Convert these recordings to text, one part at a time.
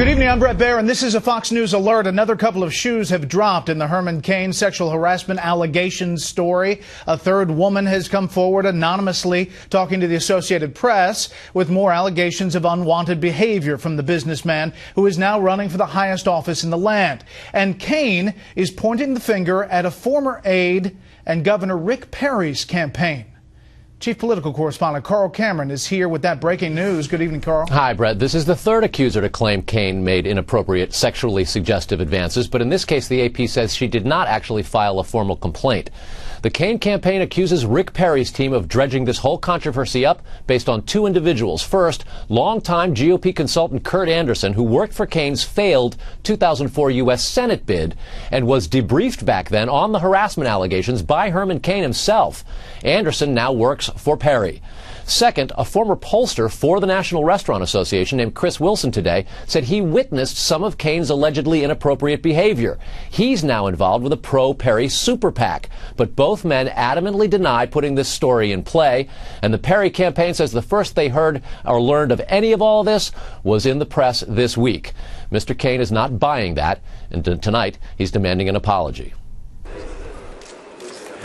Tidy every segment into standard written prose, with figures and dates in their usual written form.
Good evening, I'm Brett Baer, and this is a Fox News alert. Another couple of shoes have dropped in the Herman Cain sexual harassment allegations story. A third woman has come forward anonymously talking to the Associated Press with more allegations of unwanted behavior from the businessman who is now running for the highest office in the land. And Cain is pointing the finger at a former aide and Governor Rick Perry's campaign. Chief Political Correspondent Carl Cameron is here with that breaking news. Good evening, Carl. Hi, Brett. This is the third accuser to claim Cain made inappropriate, sexually suggestive advances, but in this case, the AP says she did not actually file a formal complaint. The Cain campaign accuses Rick Perry's team of dredging this whole controversy up based on two individuals. First, longtime GOP consultant Kurt Anderson, who worked for Cain's failed 2004 U.S. Senate bid and was debriefed back then on the harassment allegations by Herman Cain himself. Anderson now works for Perry. Second, a former pollster for the National Restaurant Association named Chris Wilson today said he witnessed some of Cain's allegedly inappropriate behavior. He's now involved with a pro-Perry super PAC. But both men adamantly deny putting this story in play. And the Perry campaign says the first they heard or learned of any of all this was in the press this week. Mr. Cain is not buying that, and tonight he's demanding an apology.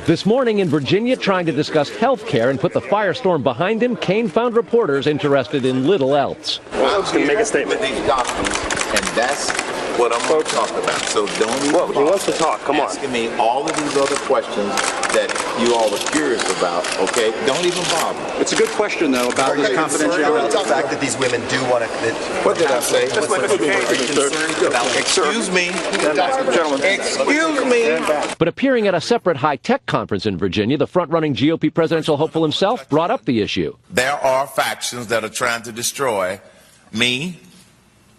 This morning in Virginia, trying to discuss health care and put the firestorm behind him, Cain found reporters interested in little else. I'm just going to make a statement. With these documents, and that's what I'm going to talk about. So don't even Well, he wants to talk. Come on. asking me all of these other questions that you all are curious about, okay? Don't even bother. It's a good question, though, about this confidentiality. The fact that these women do want to... What did I say? That's my Excuse me. Excuse me. But appearing at a separate high-tech conference in Virginia, the front-running GOP presidential hopeful himself brought up the issue. There are factions that are trying to destroy me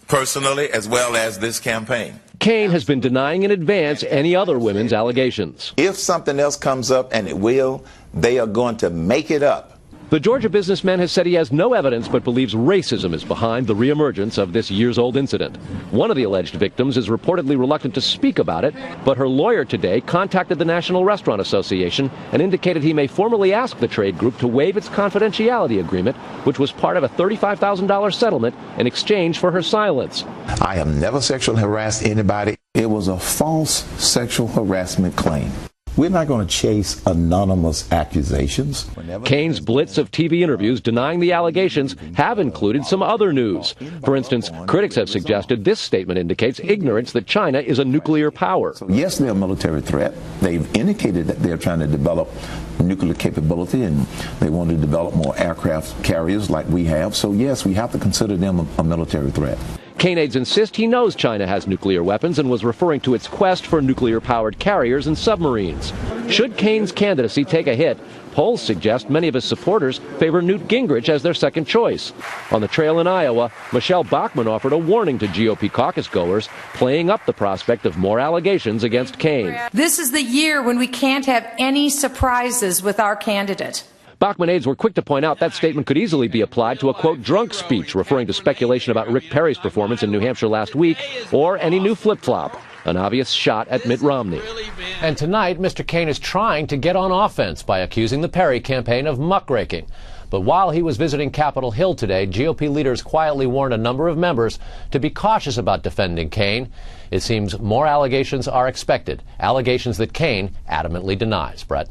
personally as well as this campaign. Cain has been denying in advance any other women's allegations. If something else comes up, and it will, they are going to make it up. The Georgia businessman has said he has no evidence but believes racism is behind the reemergence of this years-old incident. One of the alleged victims is reportedly reluctant to speak about it, but her lawyer today contacted the National Restaurant Association and indicated he may formally ask the trade group to waive its confidentiality agreement, which was part of a $35,000 settlement in exchange for her silence. I have never sexually harassed anybody. It was a false sexual harassment claim. We're not going to chase anonymous accusations. Cain's blitz of TV interviews denying the allegations have included some other news. For instance, critics have suggested this statement indicates ignorance that China is a nuclear power. Yes, they're a military threat. They've indicated that they're trying to develop nuclear capability, and they want to develop more aircraft carriers like we have. So yes, we have to consider them a military threat. Cain aides insist he knows China has nuclear weapons and was referring to its quest for nuclear-powered carriers and submarines. Should Cain's candidacy take a hit, polls suggest many of his supporters favor Newt Gingrich as their second choice. On the trail in Iowa, Michelle Bachmann offered a warning to GOP caucus goers, playing up the prospect of more allegations against Cain. This is the year when we can't have any surprises with our candidate. Bachmann aides were quick to point out that statement could easily be applied to a, quote, drunk speech referring to speculation about Rick Perry's performance in New Hampshire last week, or any new flip-flop, an obvious shot at Mitt Romney. And tonight, Mr. Cain is trying to get on offense by accusing the Perry campaign of muckraking. But while he was visiting Capitol Hill today, GOP leaders quietly warned a number of members to be cautious about defending Cain. It seems more allegations are expected, allegations that Cain adamantly denies. Brett.